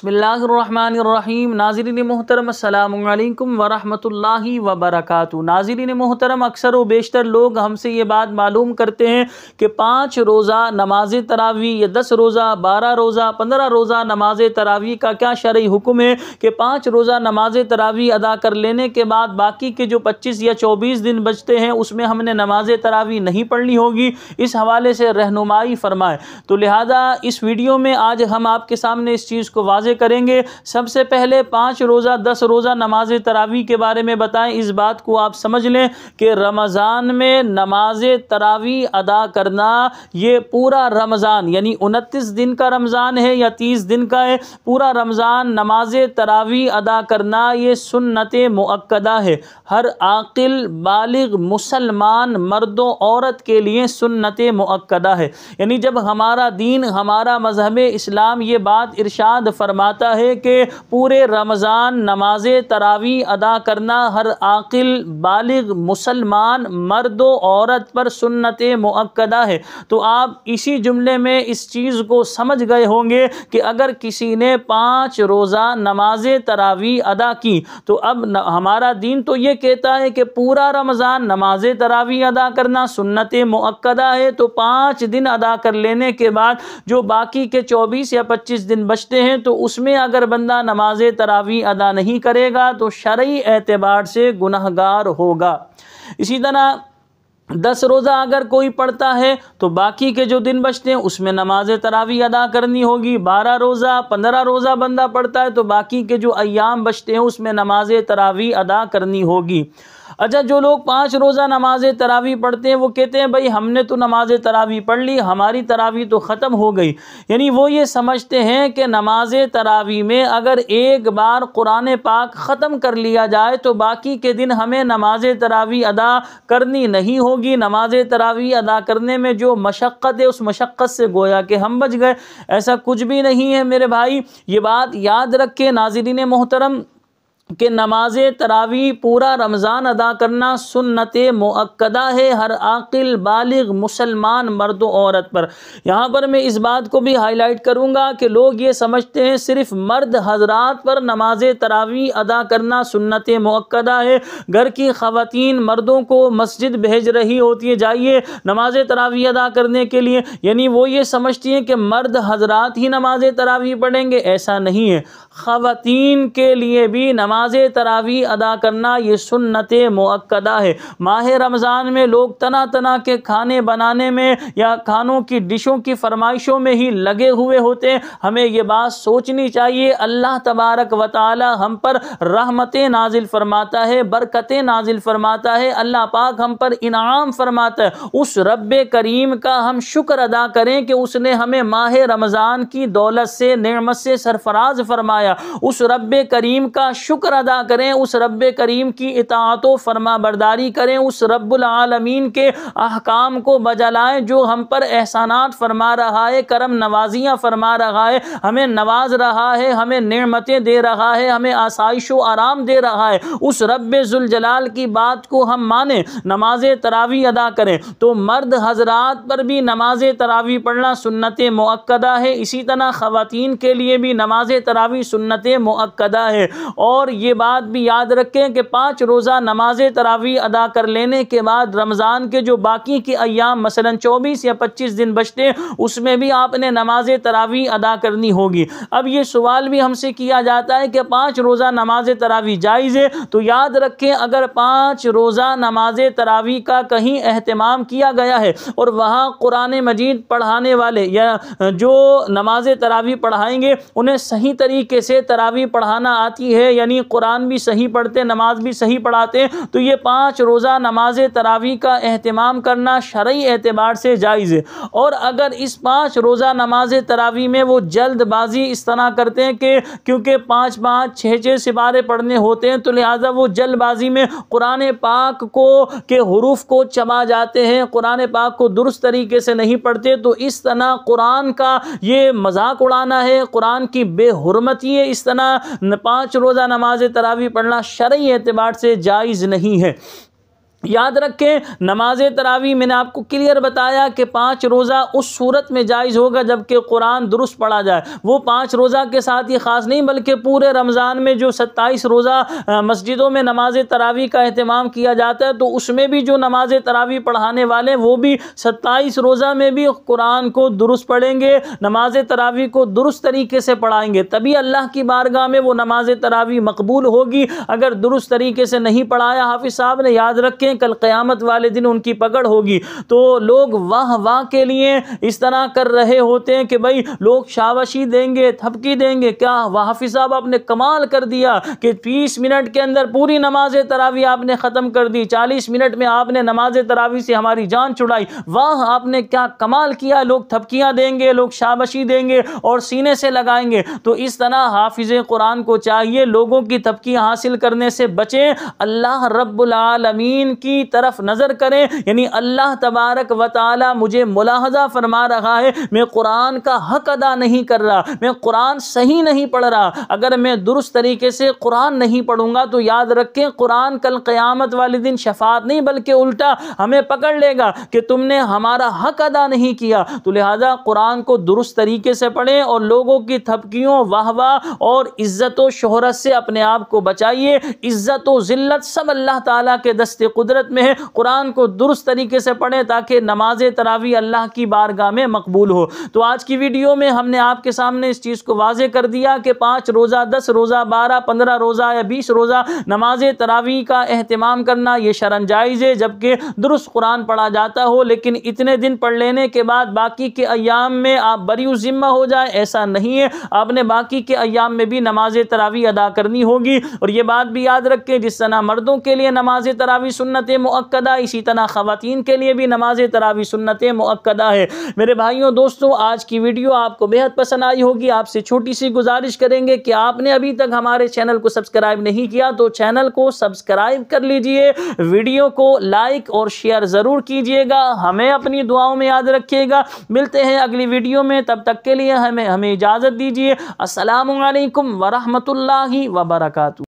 बिस्मिल्लाहिर्रहमानिर्रहीम। नाज़रीन मोहतरम अस्सलामु अलैकुम वरहमतुल्लाहि वबरकातुहू। नाज़रीन मोहतरम, अक्सर व बेशतर लोग हमसे ये बात मालूम करते हैं कि 5 रोज़ा नमाज तरावी या 10 रोज़ा, 12 रोज़ा, 15 रोज़ा नमाज तरावी का क्या शरई हुक्म है कि 5 रोज़ा नमाज तरावी अदा कर लेने के बाद बाकी के जो 25 या 24 दिन बचते हैं उसमें हमने नमाज तरावी नहीं पढ़नी होगी। इस हवाले से रहनुमाई फरमाए। तो लिहाजा इस वीडियो में आज हम आपके सामने इस चीज़ को वाज़े करेंगे। सबसे पहले 5 रोज़ा 10 रोज़ा नमाज तरावी के बारे में बताएं। इस बात को आप समझ लें कि रमज़ान में नमाज तरावी अदा करना, ये पूरा रमज़ान यानी 29 दिन का रमज़ान है या 30 दिन का है, पूरा रमज़ान नमाज तरावी अदा करना ये सुन्नत मुअक्कदा है। हर आकिल बालिग मुसलमान मर्दों औरत के लिए सुन्नत मुअक्कदा है। यानी जब हमारा दीन, हमारा मज़हब इस्लाम ये बात इरशाद फरमाता है कि पूरे रमज़ान नमाज तरावी अदा करना हर आकिल बालिग मुसलमान मर्द व औरत पर सुन्नत मुअक्कदा है, तो आप इसी जुमले में इस चीज़ को समझ गए होंगे कि अगर किसी ने 5 रोज़ा नमाज तरावी अदा की तो अब हमारा दीन तो ये कहता है कि पूरा रमज़ान नमाज तरावी अदा करना सुन्नत मुअक्कदा है। तो 5 दिन अदा कर लेने के बाद जो बाकी के 24 या 25 दिन बचते हैं तो उसमें अगर बंदा नमाज तरावी अदा नहीं करेगा तो शरई एतबार से गुनहगार होगा। इसी तरह 10 रोज़ा अगर कोई पढ़ता है तो बाकी के जो दिन बचते हैं उसमें नमाज तरावी अदा करनी होगी। 12 रोज़ा 15 रोज़ा बंदा पढ़ता है तो बाकी के जो अय्याम बचते हैं उसमें नमाज तरावी अदा करनी होगी। अच्छा, जो लोग 5 रोज़ा नमाज तरावी पढ़ते हैं वो कहते हैं भाई हमने तो नमाज तरावी पढ़ ली, हमारी तरावी तो ख़त्म हो गई। यानी वो ये समझते हैं कि नमाज तरावी में अगर एक बार कुरान पाक ख़त्म कर लिया जाए तो बाकी के दिन हमें नमाज तरावी अदा करनी नहीं होगी। नमाज तरावी अदा करने में जो मशक्क़त है उस मशक्क़त से गोया कि हम बच गए। ऐसा कुछ भी नहीं है मेरे भाई, ये बात याद रखें नाज़रीन मोहतरम कि नमाज तरावी पूरा रमज़ान अदा करना सुन्नत मुअक्कदा है हर आकिल बालिग मुसलमान मर्द औरत पर। यहाँ पर मैं इस बात को भी हाईलाइट करूँगा कि लोग ये समझते हैं सिर्फ मर्द हजरात पर नमाज तरावी अदा करना सुन्नत मुअक्कदा है। घर की ख़वातीन मर्दों को मस्जिद भेज रही होती है जाइए नमाज तरावी अदा करने के लिए, यानी वो ये समझती हैं कि मर्द हजरात ही नमाज तरावी पढ़ेंगे। ऐसा नहीं है, ख़वातीन के लिए भी नमाज तरावी अदा करना ये सुन्नत मुअक्कदा है। माह रमज़ान में लोग तना तना के खाने बनाने में या खानों की डिशों की फरमाइशों में ही लगे हुए होते हैं। हमें ये बात सोचनी चाहिए, अल्लाह तबारक व तआला हम पर रहमतें नाजिल फरमाता है, बरकतें नाजिल फरमाता है, अल्लाह पाक हम पर इनाम फरमाता है। उस रब्बे करीम का हम शुक्र अदा करें कि उसने हमें माह रमज़ान की दौलत से, नेमत से सरफराज फरमाया। उस रब्बे करीम का शुक्र अदा करें, उस रब्बे करीम की इताअत व फरमा बरदारी करें, उस रब्बुल आलमीन के अहकाम को बजा लाएं जो हम पर एहसानात फरमा रहा है, करम नवाजियाँ फरमा रहा है, हमें नवाज रहा है, हमें नेमतें दे रहा है, हमें आसाइश व आराम दे रहा है। उस रब्बे जुल जलाल की बात को हम माने, नमाज तरावी अदा करें। तो मर्द हजरात पर भी नमाज तरावी पढ़ना सुन्नत मुअक्कदा है। इसी तरह ख़वातीन के लिए भी नमाज तरावी सुन्नत मुअक्कदा है। और ये बात भी याद रखें कि 5 रोज़ा नमाज तरावी अदा कर लेने के बाद रमज़ान के जो बाकी के अय्याम मसलन 24 या 25 दिन बचते हैं उसमें भी आपने नमाज तरावी अदा करनी होगी। अब ये सवाल भी हमसे किया जाता है कि 5 रोज़ा नमाज तरावी जायज़ है, तो याद रखें अगर 5 रोज़ा नमाज तरावी का कहीं एहतमाम किया गया है और वहाँ कुरान मजीद पढ़ाने वाले या जो नमाज तरावी पढ़ाएंगे उन्हें सही तरीके से तरावी पढ़ाना आती है, यानी कुरान भी सही पढ़ते, नमाज भी सही पढ़ाते, तो ये 5 रोज़ा नमाज तरावी का एहतमाम करना शरई एतबार से जायज़ है। और अगर इस 5 रोज़ा नमाज तरावी में वो जल्दबाजी इस तरह करते हैं कि क्योंकि 5-5 6-6 सिपारे पढ़ने होते हैं तो लिहाजा वो जल्दबाजी में कुरान पाक को के हुरूफ को चबा जाते हैं, कुरान पाक को दुरुस्त तरीके से नहीं पढ़ते, तो इस तरह कुरान का ये मजाक उड़ाना है, कुरान की बेहुरमती है। इस तरह 5 रोज़ा नमाज तरावी पढ़ना शरई एतबार से जायज़ नहीं है। याद रखें, नमाज तरावी मैंने आपको क्लियर बताया कि 5 रोज़ा उस सूरत में जायज़ होगा जबकि कुरान दुरुस्त पढ़ा जाए। वो 5 रोज़ा के साथ ही ख़ास नहीं बल्कि पूरे रमज़ान में जो 27 रोज़ा मस्जिदों में नमाज तरावी का अहतमाम किया जाता है, तो उसमें भी जो नमाज तरावी पढ़ाने वाले वो भी 27 रोज़ा में भी कुरान को दुरुस्त पढ़ेंगे, नमाज तरावी को दुरुस्त तरीके से पढ़ाएंगे, तभी अल्लाह की बारगाह में वो नमाज तरावी मकबूल होगी। अगर दुरुस्त तरीके से नहीं पढ़ाया हाफिज़ साहब ने, याद रखें कल क़यामत वाले दिन उनकी पकड़ होगी। तो लोग वाह वाह के लिए इस तरह कर रहे होते हैं कि भाई लोग शाबाशी देंगे, थपकी देंगे। क्या वाह हाफिज़ साहब आपने कमाल कर दिया कि 20 मिनट के अंदर पूरी नमाज तरावी आपने ख़त्म कर दी, 40 मिनट में आपने नमाज तरावी से हमारी जान छुड़ाई, वाह आपने क्या कमाल किया। लोग थपकियाँ देंगे, लोग शाबाशी देंगे और सीने से लगाएंगे। तो इस तरह हाफिज़ कुरान को चाहिए लोगों की थपकियाँ हासिल करने से बचें, अल्लाह रब्बुल आलमीन की तरफ नजर करें। यानी अल्लाह तबारक व तआला मुझे मुलाहजा फरमा रहा है, मैं कुरान का हक अदा नहीं कर रहा, मैं कुरान सही नहीं पढ़ रहा। अगर मैं दुरुस्त तरीके से कुरान नहीं पढ़ूंगा तो याद रखें कुरान कल क़यामत वाले दिन शफाअत नहीं बल्कि उल्टा हमें पकड़ लेगा कि तुमने हमारा हक अदा नहीं किया। तो लिहाजा कुरान को दुरुस्त तरीके से पढ़ें और लोगों की थपकियों, वाह वाह और इज्जत व शोहरत से अपने आप को बचाइए। इज्जत व जिल्लत सब अल्लाह ताला के दस्ते कुदरत में है। कुरान को दुरुस्त तरीके से पढ़ें ताकि नमाज तरावी अल्लाह की बारगाह में मकबूल हो। तो आज की वीडियो में हमने आपके सामने इस चीज़ को वाज़े कर दिया कि 5 रोज़ा, 10 रोज़ा, 12, 15 रोज़ा या 20 रोज़ा नमाज तरावी का एहतमाम करना ये शरन जायज़ है, जबकि दुरुस्त कुरान पढ़ा जाता हो। लेकिन इतने दिन पढ़ लेने के बाद बाकी के अय्याम में आप बरी ज़िम्मा हो जाए, ऐसा नहीं है। आपने बाकी के अय्याम में भी नमाज तरावी अदा करनी होगी। और ये बात भी याद रखें, जिस तरह मर्दों के लिए नमाज तरावी सुन्नत मुअक्कदा, इसी तरह ख़वातीन के लिए भी नमाज तरावी सुन्नत मुअक्कदा है। मेरे भाइयों दोस्तों, आज की वीडियो आपको बेहद पसंद आई होगी। आपसे छोटी सी गुजारिश करेंगे कि आपने अभी तक हमारे चैनल को सब्सक्राइब नहीं किया तो चैनल को सब्सक्राइब कर लीजिए, वीडियो को लाइक और शेयर ज़रूर कीजिएगा। हमें अपनी दुआओं में याद रखिएगा। मिलते हैं अगली वीडियो में, तब तक के लिए हमें इजाज़त दीजिए। अस्सलामु अलैकुम व रहमतुल्लाहि व बरकातुहू।